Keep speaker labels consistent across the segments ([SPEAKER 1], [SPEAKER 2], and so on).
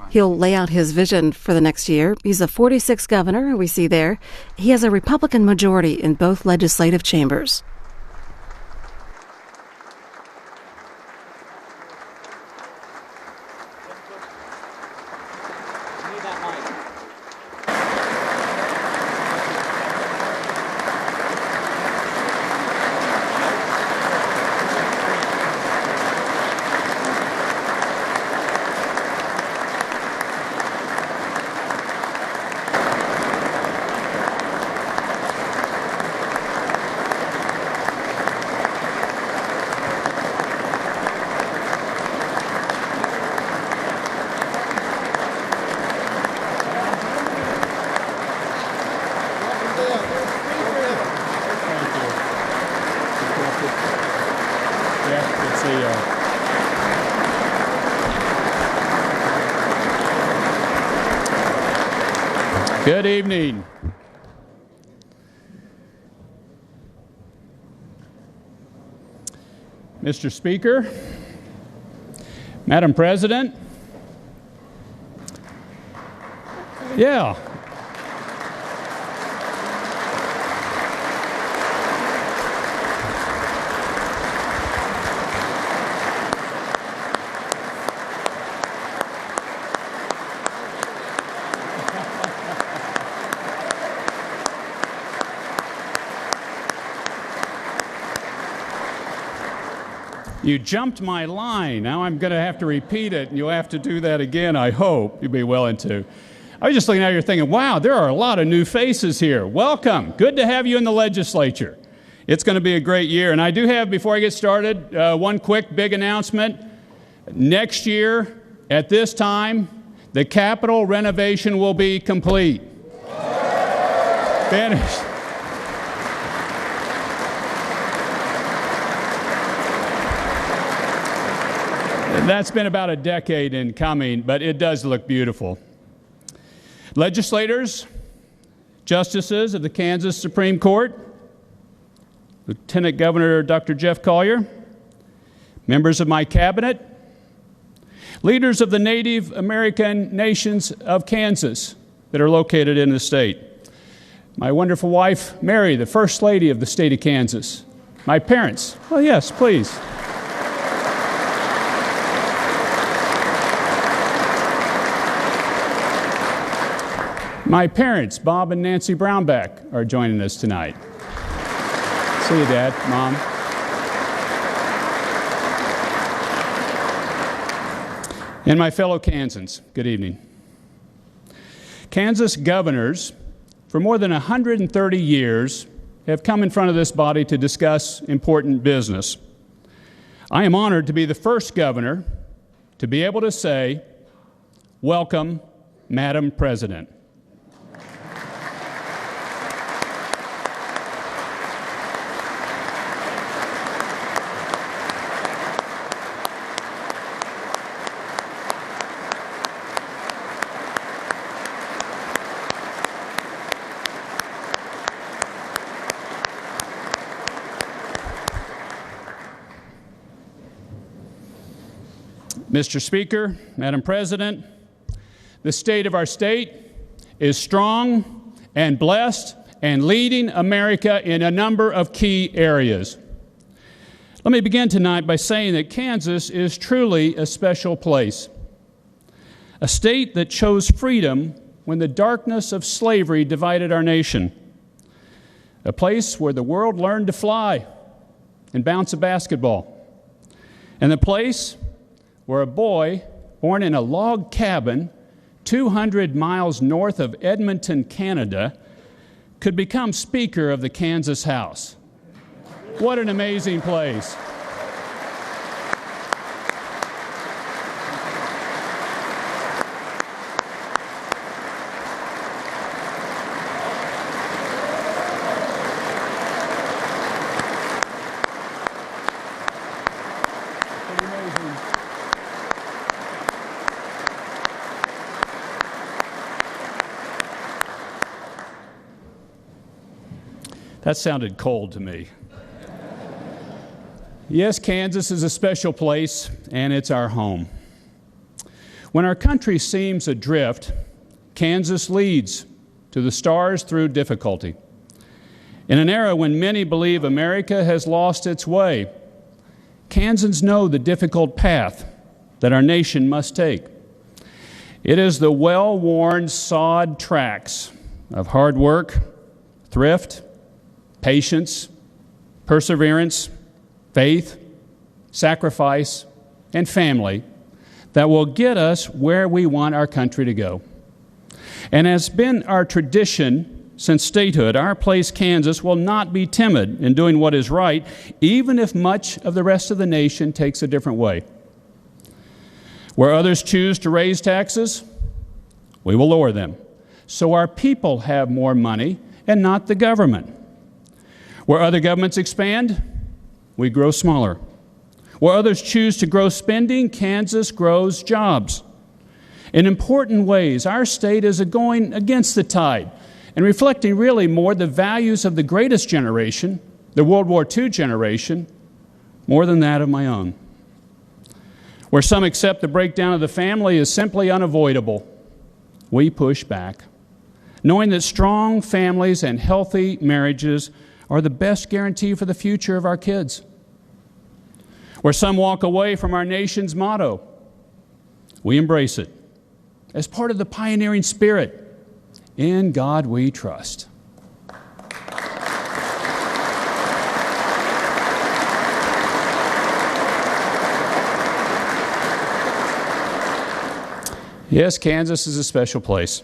[SPEAKER 1] He'll lay out his vision for the next year. He's the 46th governor we see there. He has a Republican majority in both legislative chambers.
[SPEAKER 2] Good evening. Mr. Speaker, Madam President, you jumped my line. Now I'm going to have to repeat it, and you'll have to do that again, I hope. You'll be willing to. I was just looking at you thinking, wow, there are a lot of new faces here. Welcome. Good to have you in the legislature. It's going to be a great year. And I do have, before I get started, one quick big announcement. Next year, at this time, the Capitol renovation will be complete. Finished. That's been about a decade in coming, but it does look beautiful. Legislators, justices of the Kansas Supreme Court, Lieutenant Governor Dr. Jeff Collier, members of my cabinet, leaders of the Native American nations of Kansas that are located in the state, my wonderful wife, Mary, the First Lady of the state of Kansas, my parents, well, yes, please. My parents, Bob and Nancy Brownback, are joining us tonight. See you, Dad, Mom. And my fellow Kansans, good evening. Kansas governors, for more than 130 years, have come in front of this body to discuss important business. I am honored to be the first governor to be able to say, "Welcome, Madam President." Mr. Speaker, Madam President, the state of our state is strong and blessed and leading America in a number of key areas. Let me begin tonight by saying that Kansas is truly a special place, a state that chose freedom when the darkness of slavery divided our nation, a place where the world learned to fly and bounce a basketball, and a place where a boy born in a log cabin 200 miles north of Edmonton, Canada, could become Speaker of the Kansas House. What an amazing place. That sounded cold to me. Yes, Kansas is a special place, and it's our home. When our country seems adrift, Kansas leads to the stars through difficulty. In an era when many believe America has lost its way, Kansans know the difficult path that our nation must take. It is the well-worn sod tracks of hard work, thrift, patience, perseverance, faith, sacrifice, and family that will get us where we want our country to go. And as has been our tradition since statehood, our place, Kansas, will not be timid in doing what is right, even if much of the rest of the nation takes a different way. Where others choose to raise taxes, we will lower them, so our people have more money and not the government. Where other governments expand, we grow smaller. Where others choose to grow spending, Kansas grows jobs. In important ways, our state is going against the tide and reflecting really more the values of the greatest generation, the World War II generation, more than that of my own. Where some accept the breakdown of the family is simply unavoidable, we push back, knowing that strong families and healthy marriages are the best guarantee for the future of our kids. Where some walk away from our nation's motto, we embrace it as part of the pioneering spirit, in God we trust. Yes, Kansas is a special place.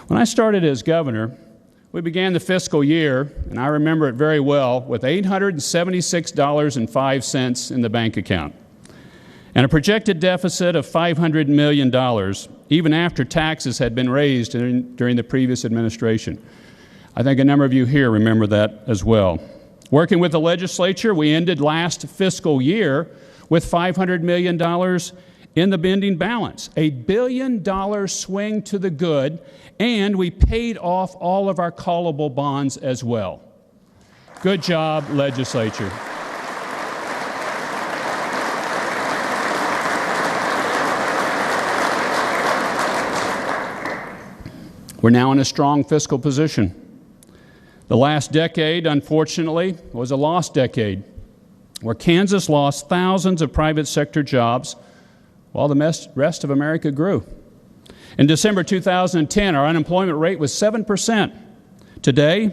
[SPEAKER 2] When I started as governor, we began the fiscal year, and I remember it very well, with $876.05 in the bank account and a projected deficit of $500 million, even after taxes had been raised during the previous administration. I think a number of you here remember that as well. Working with the legislature, we ended last fiscal year with $500 million in the ending balance, $1 billion swing to the good, and we paid off all of our callable bonds as well. Good job, legislature. We're now in a strong fiscal position. The last decade, unfortunately, was a lost decade, where Kansas lost thousands of private sector jobs while the rest of America grew. In December 2010, our unemployment rate was 7%. Today,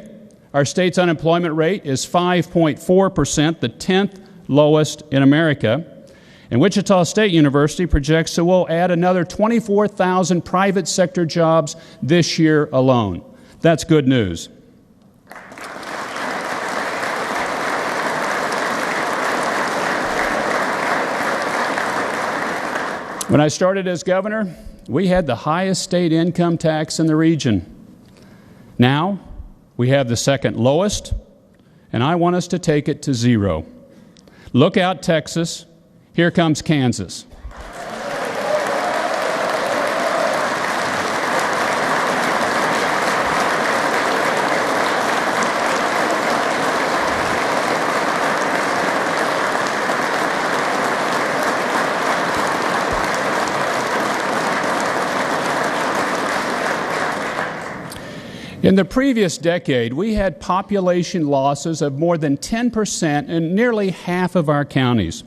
[SPEAKER 2] our state's unemployment rate is 5.4%, the 10th lowest in America. And Wichita State University projects that we'll add another 24,000 private sector jobs this year alone. That's good news. When I started as governor, we had the highest state income tax in the region. Now, we have the second lowest, and I want us to take it to zero. Look out, Texas. Here comes Kansas. In the previous decade, we had population losses of more than 10% in nearly half of our counties.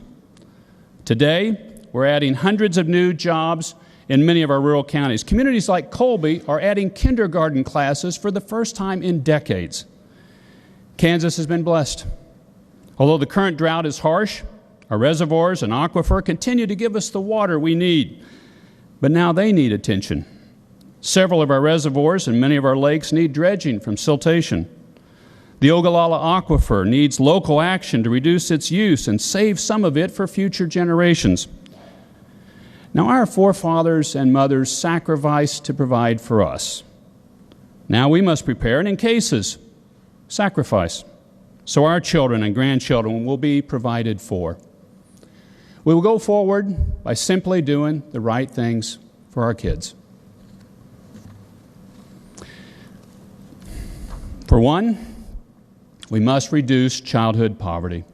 [SPEAKER 2] Today, we're adding hundreds of new jobs in many of our rural counties. Communities like Colby are adding kindergarten classes for the first time in decades. Kansas has been blessed. Although the current drought is harsh, our reservoirs and aquifer continue to give us the water we need. But now they need attention. Several of our reservoirs and many of our lakes need dredging from siltation. The Ogallala Aquifer needs local action to reduce its use and save some of it for future generations. Now, our forefathers and mothers sacrificed to provide for us. Now we must prepare and, in cases, sacrifice, so our children and grandchildren will be provided for. We will go forward by simply doing the right things for our kids. For one, we must reduce childhood poverty.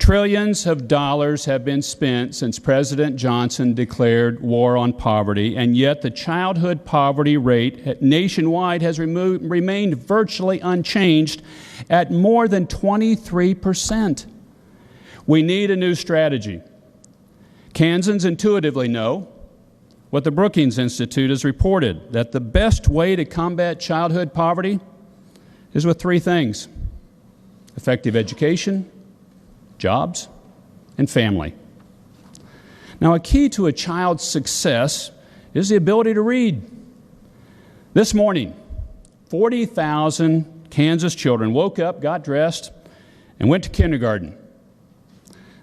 [SPEAKER 2] Trillions of dollars have been spent since President Johnson declared war on poverty, and yet the childhood poverty rate nationwide has remained virtually unchanged at more than 23%. We need a new strategy. Kansans intuitively know what the Brookings Institute has reported, that the best way to combat childhood poverty is with three things: effective education, jobs, and family. Now, a key to a child's success is the ability to read. This morning, 40,000 Kansas children woke up, got dressed, and went to kindergarten.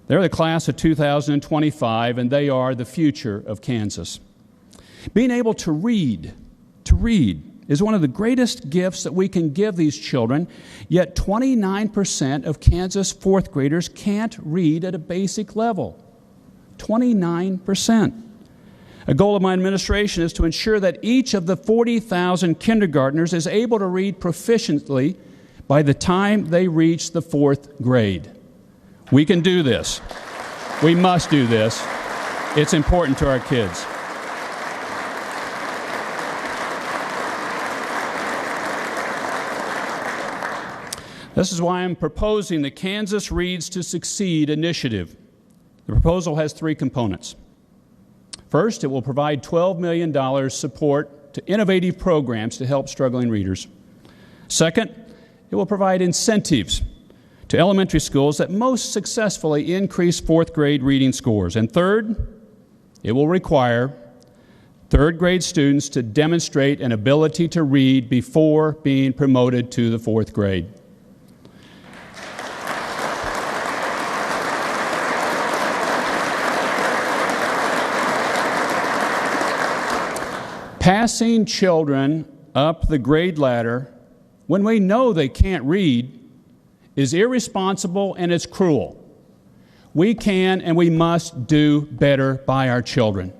[SPEAKER 2] They're the class of 2025, and they are the future of Kansas. Being able to read is one of the greatest gifts that we can give these children, yet 29% of Kansas fourth graders can't read at a basic level. 29%. A goal of my administration is to ensure that each of the 40,000 kindergartners is able to read proficiently by the time they reach the fourth grade. We can do this. We must do this. It's important to our kids. This is why I'm proposing the Kansas Reads to Succeed initiative. The proposal has three components. First, it will provide $12 million support to innovative programs to help struggling readers. Second, it will provide incentives to elementary schools that most successfully increase fourth grade reading scores. And third, it will require third grade students to demonstrate an ability to read before being promoted to the fourth grade. Passing children up the grade ladder when we know they can't read is irresponsible and it's cruel. We can and we must do better by our children.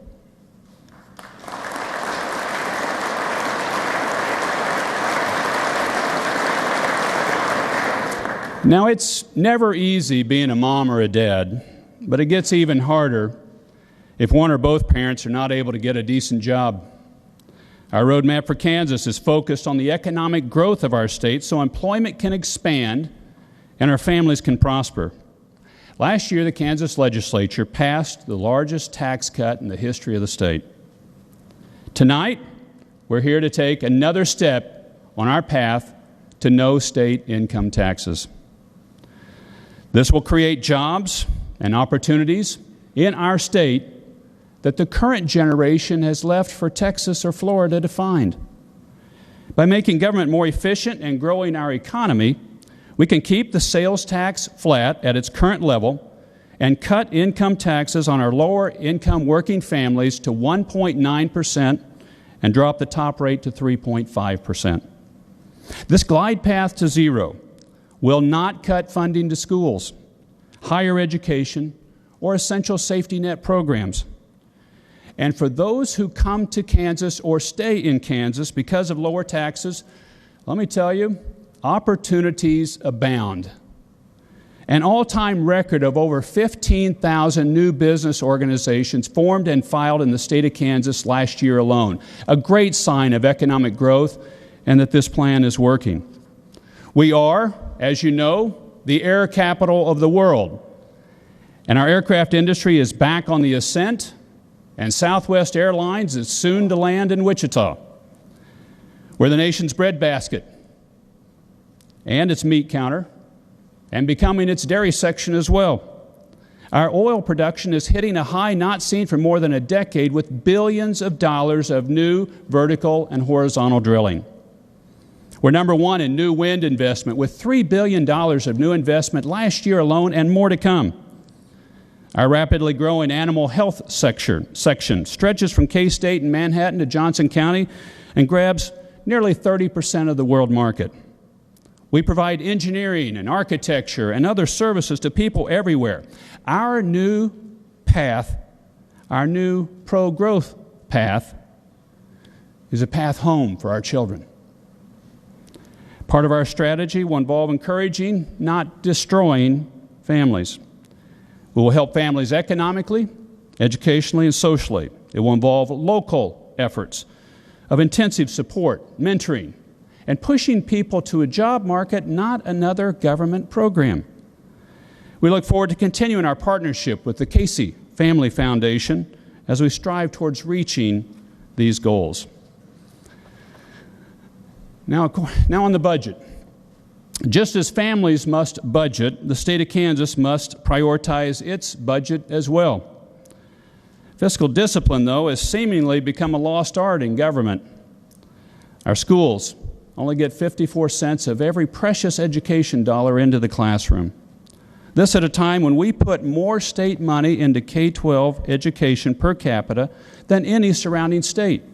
[SPEAKER 2] Now, it's never easy being a mom or a dad, but it gets even harder if one or both parents are not able to get a decent job. Our roadmap for Kansas is focused on the economic growth of our state so employment can expand and our families can prosper. Last year, the Kansas legislature passed the largest tax cut in the history of the state. Tonight, we're here to take another step on our path to no state income taxes. This will create jobs and opportunities in our state that the current generation has left for Texas or Florida to find. By making government more efficient and growing our economy, we can keep the sales tax flat at its current level and cut income taxes on our lower income working families to 1.9% and drop the top rate to 3.5%. This glide path to zero will not cut funding to schools, higher education, or essential safety net programs. And for those who come to Kansas or stay in Kansas because of lower taxes, let me tell you, opportunities abound. An all-time record of over 15,000 new business organizations formed and filed in the state of Kansas last year alone. A great sign of economic growth and that this plan is working. We are, as you know, the air capital of the world. And our aircraft industry is back on the ascent, and Southwest Airlines is soon to land in Wichita. We're the nation's breadbasket and its meat counter, and becoming its dairy section as well. Our oil production is hitting a high not seen for more than a decade with billions of dollars of new vertical and horizontal drilling. We're number one in new wind investment with $3 billion of new investment last year alone and more to come. Our rapidly growing animal health section stretches from K-State and Manhattan to Johnson County and grabs nearly 30% of the world market. We provide engineering and architecture and other services to people everywhere. Our new path, our new pro-growth path, is a path home for our children. Part of our strategy will involve encouraging, not destroying, families. We will help families economically, educationally, and socially. It will involve local efforts of intensive support, mentoring, and pushing people to a job market, not another government program. We look forward to continuing our partnership with the Casey Family Foundation as we strive towards reaching these goals. Now on the budget. Just as families must budget, the state of Kansas must prioritize its budget as well. Fiscal discipline, though, has seemingly become a lost art in government. Our schools only get 54 cents of every precious education dollar into the classroom. This at a time when we put more state money into K-12 education per capita than any surrounding state,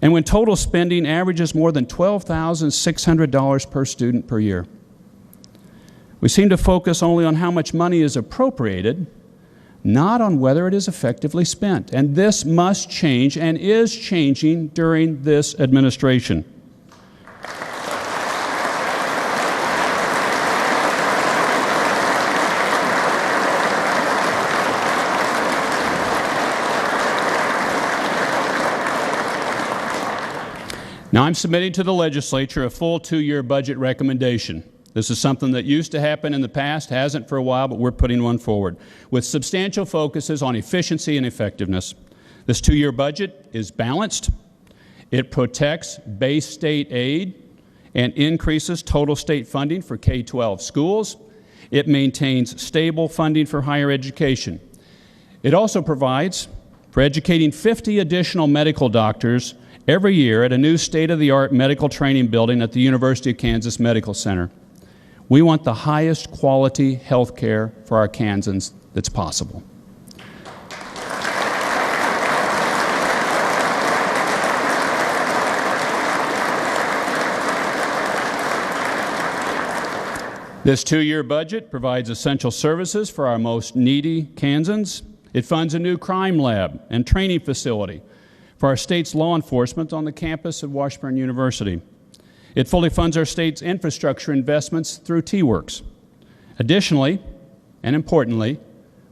[SPEAKER 2] and when total spending averages more than $12,600 per student per year. We seem to focus only on how much money is appropriated, not on whether it is effectively spent. And this must change and is changing during this administration. Now, I'm submitting to the legislature a full 2-year budget recommendation. This is something that used to happen in the past, hasn't for a while, but we're putting one forward, with substantial focuses on efficiency and effectiveness. This 2-year budget is balanced. It protects base state aid and increases total state funding for K-12 schools. It maintains stable funding for higher education. It also provides for educating 50 additional medical doctors every year at a new state-of-the-art medical training building at the University of Kansas Medical Center. We want the highest quality health care for our Kansans that's possible. This 2-year budget provides essential services for our most needy Kansans. It funds a new crime lab and training facility for our state's law enforcement on the campus of Washburn University. It fully funds our state's infrastructure investments through T-Works. Additionally, and importantly,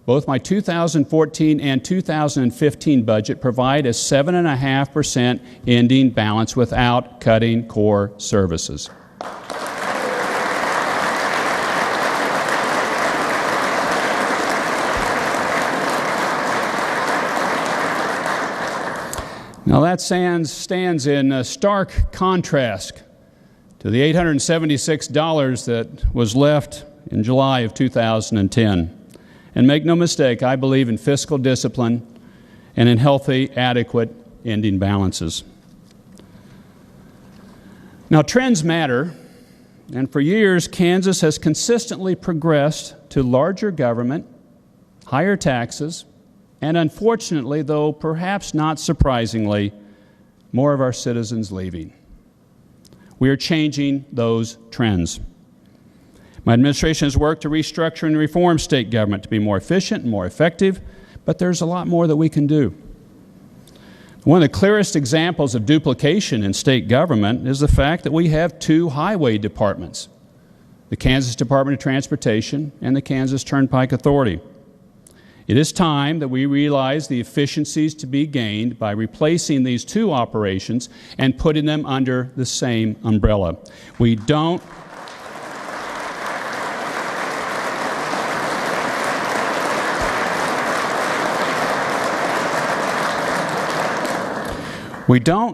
[SPEAKER 2] both my 2014 and 2015 budget provide a 7.5% ending balance without cutting core services. Now that stands in stark contrast to the $876 that was left in July of 2010. And make no mistake, I believe in fiscal discipline and in healthy, adequate ending balances. Now, trends matter, and for years, Kansas has consistently progressed to larger government, higher taxes, and unfortunately, though perhaps not surprisingly, more of our citizens leaving. We are changing those trends. My administration has worked to restructure and reform state government to be more efficient and more effective, but there's a lot more that we can do. One of the clearest examples of duplication in state government is the fact that we have 2 highway departments, the Kansas Department of Transportation and the Kansas Turnpike Authority. It is time that we realize the efficiencies to be gained by replacing these 2 operations and putting them under the same umbrella. We don't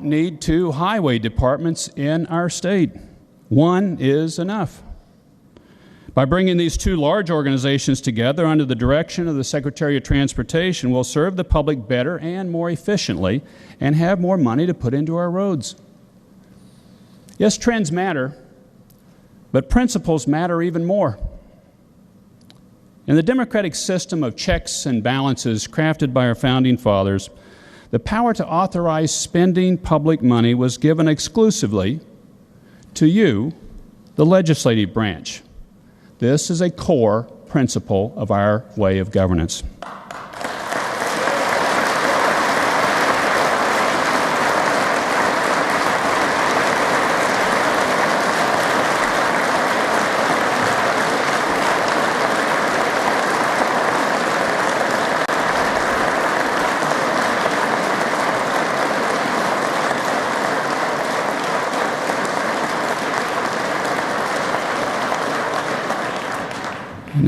[SPEAKER 2] need 2 highway departments in our state. 1 is enough. By bringing these 2 large organizations together under the direction of the Secretary of Transportation, we'll serve the public better and more efficiently and have more money to put into our roads. Yes, trends matter, but principles matter even more. In the democratic system of checks and balances crafted by our founding fathers, the power to authorize spending public money was given exclusively to you, the legislative branch. This is a core principle of our way of governance.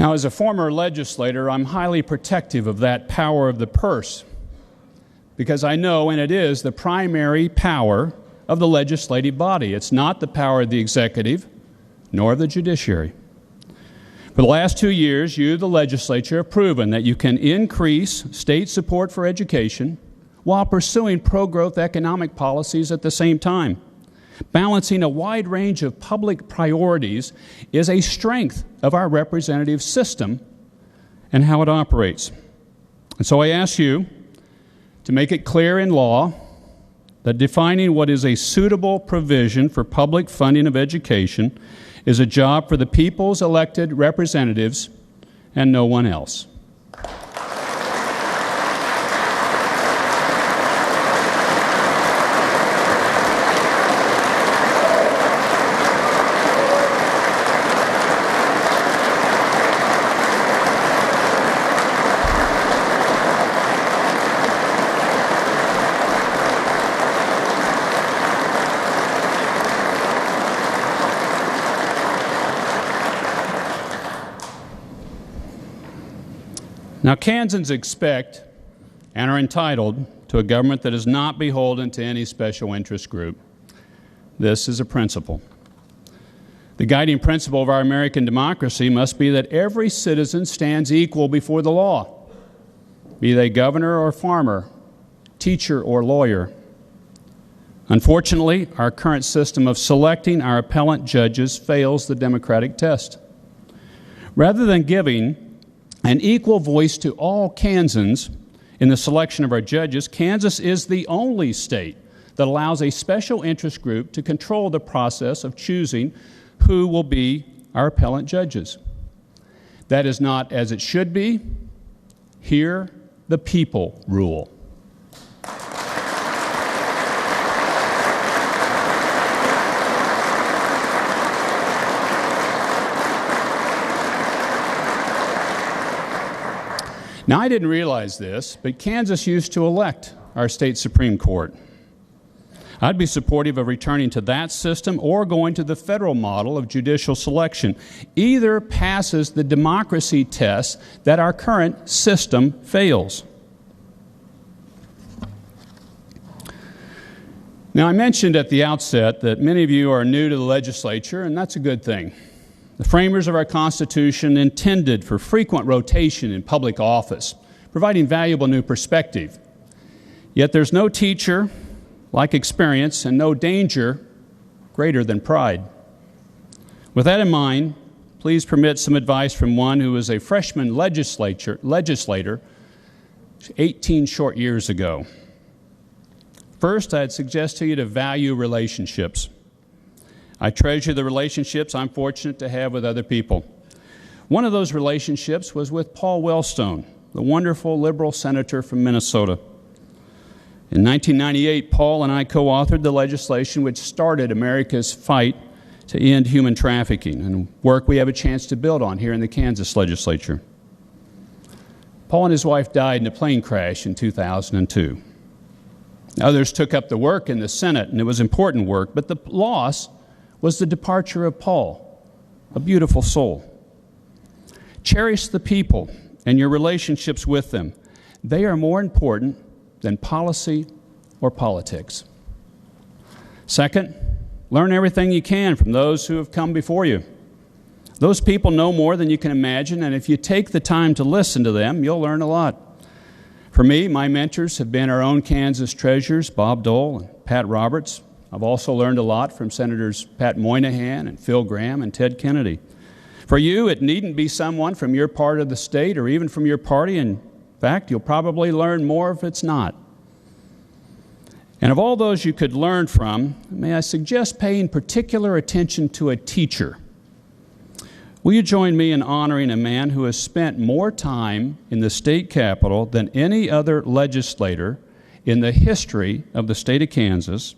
[SPEAKER 2] Now, as a former legislator, I'm highly protective of that power of the purse because I know, and it is, the primary power of the legislative body. It's not the power of the executive, nor of the judiciary. For the last 2 years, you, the legislature, have proven that you can increase state support for education while pursuing pro-growth economic policies at the same time. Balancing a wide range of public priorities is a strength of our representative system and how it operates. And so I ask you to make it clear in law that defining what is a suitable provision for public funding of education is a job for the people's elected representatives and no one else. Now, Kansans expect and are entitled to a government that is not beholden to any special interest group. This is a principle. The guiding principle of our American democracy must be that every citizen stands equal before the law, be they governor or farmer, teacher or lawyer. Unfortunately, our current system of selecting our appellate judges fails the democratic test. Rather than giving an equal voice to all Kansans in the selection of our judges, Kansas is the only state that allows a special interest group to control the process of choosing who will be our appellate judges. That is not as it should be. Here, the people rule. Now, I didn't realize this, but Kansas used to elect our state Supreme Court. I'd be supportive of returning to that system or going to the federal model of judicial selection. Either passes the democracy test that our current system fails. Now, I mentioned at the outset that many of you are new to the legislature, and that's a good thing. The framers of our Constitution intended for frequent rotation in public office, providing valuable new perspective. Yet there's no teacher like experience and no danger greater than pride. With that in mind, please permit some advice from one who was a freshman legislator 18 short years ago. First, I'd suggest to you to value relationships. I treasure the relationships I'm fortunate to have with other people. One of those relationships was with Paul Wellstone, the wonderful liberal senator from Minnesota. In 1998, Paul and I co-authored the legislation which started America's fight to end human trafficking, and work we have a chance to build on here in the Kansas legislature. Paul and his wife died in a plane crash in 2002. Others took up the work in the Senate, and it was important work, but the loss was the departure of Paul, a beautiful soul. Cherish the people and your relationships with them. They are more important than policy or politics. Second, learn everything you can from those who have come before you. Those people know more than you can imagine, and if you take the time to listen to them, you'll learn a lot. For me, my mentors have been our own Kansas treasurers, Bob Dole and Pat Roberts. I've also learned a lot from Senators Pat Moynihan and Phil Gramm and Ted Kennedy. For you, it needn't be someone from your part of the state or even from your party. In fact, you'll probably learn more if it's not. And of all those you could learn from, may I suggest paying particular attention to a teacher. Will you join me in honoring a man who has spent more time in the state capitol than any other legislator in the history of the state of Kansas,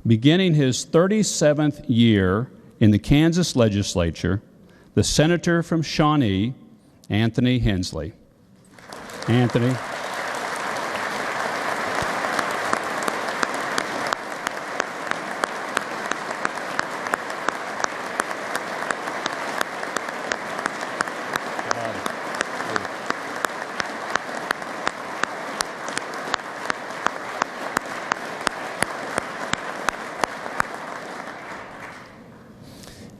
[SPEAKER 2] beginning his 37th year in the Kansas legislature, the senator from Shawnee, Anthony Hensley. Anthony.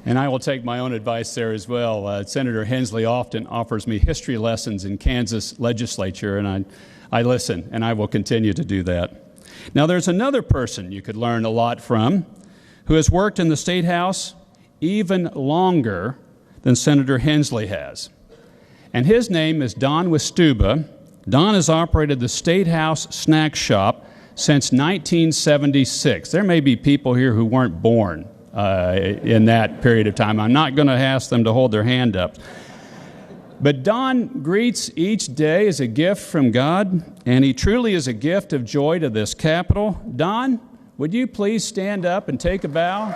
[SPEAKER 2] And I will take my own advice there as well. Senator Hensley often offers me history lessons in Kansas legislature, and I listen, and I will continue to do that. Now, there's another person you could learn a lot from who has worked in the State House even longer than Senator Hensley has. And his name is Don Westuba. Don has operated the State House snack shop since 1976. There may be people here who weren't born in that period of time. I'm not going to ask them to hold their hand up. But Don greets each day as a gift from God, and he truly is a gift of joy to this Capitol. Don, would you please stand up and take a bow?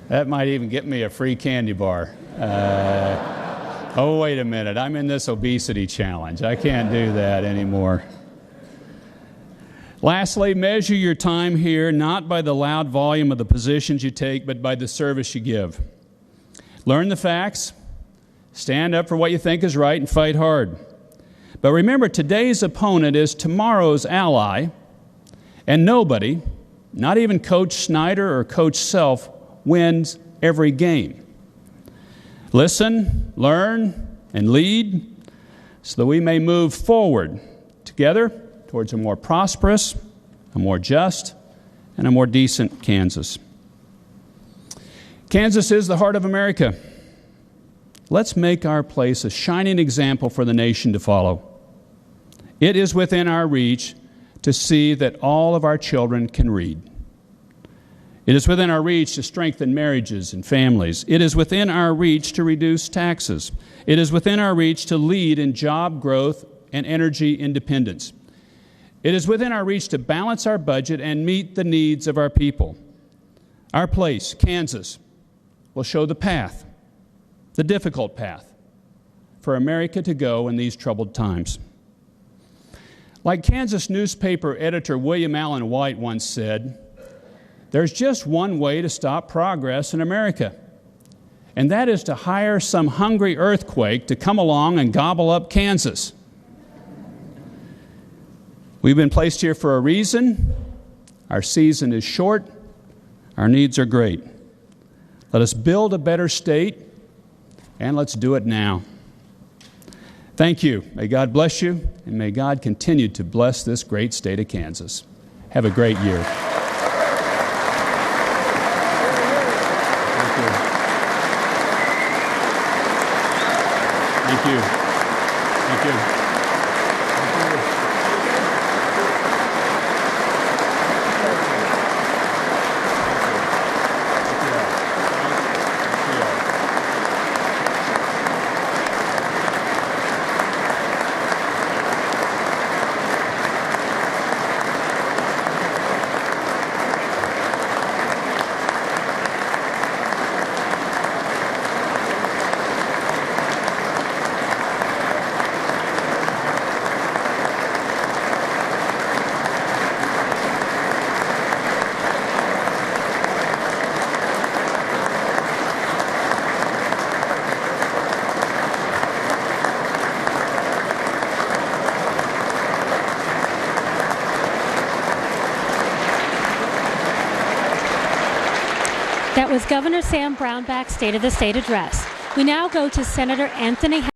[SPEAKER 2] That might even get me a free candy bar. Oh, wait a minute. I'm in this obesity challenge. I can't do that anymore. Lastly, measure your time here not by the loud volume of the positions you take, but by the service you give. Learn the facts, stand up for what you think is right, and fight hard. But remember, today's opponent is tomorrow's ally, and nobody, not even Coach Snyder or Coach Self, wins every game. Listen, learn, and lead so that we may move forward together towards a more prosperous, a more just, and a more decent Kansas. Kansas is the heart of America. Let's make our place a shining example for the nation to follow. It is within our reach to see that all of our children can read. It is within our reach to strengthen marriages and families. It is within our reach to reduce taxes. It is within our reach to lead in job growth and energy independence. It is within our reach to balance our budget and meet the needs of our people. Our place, Kansas, will show the path, the difficult path, for America to go in these troubled times. Like Kansas newspaper editor William Allen White once said, there's just one way to stop progress in America, and that is to hire some hungry earthquake to come along and gobble up Kansas. We've been placed here for a reason. Our season is short. Our needs are great. Let us build a better state, and let's do it now. Thank you. May God bless you, and may God continue to bless this great state of Kansas. Have a great year. Thank you. Thank you. Thank you.
[SPEAKER 3] That was Governor Sam Brownback's State of the State address. We now go to Senator Anthony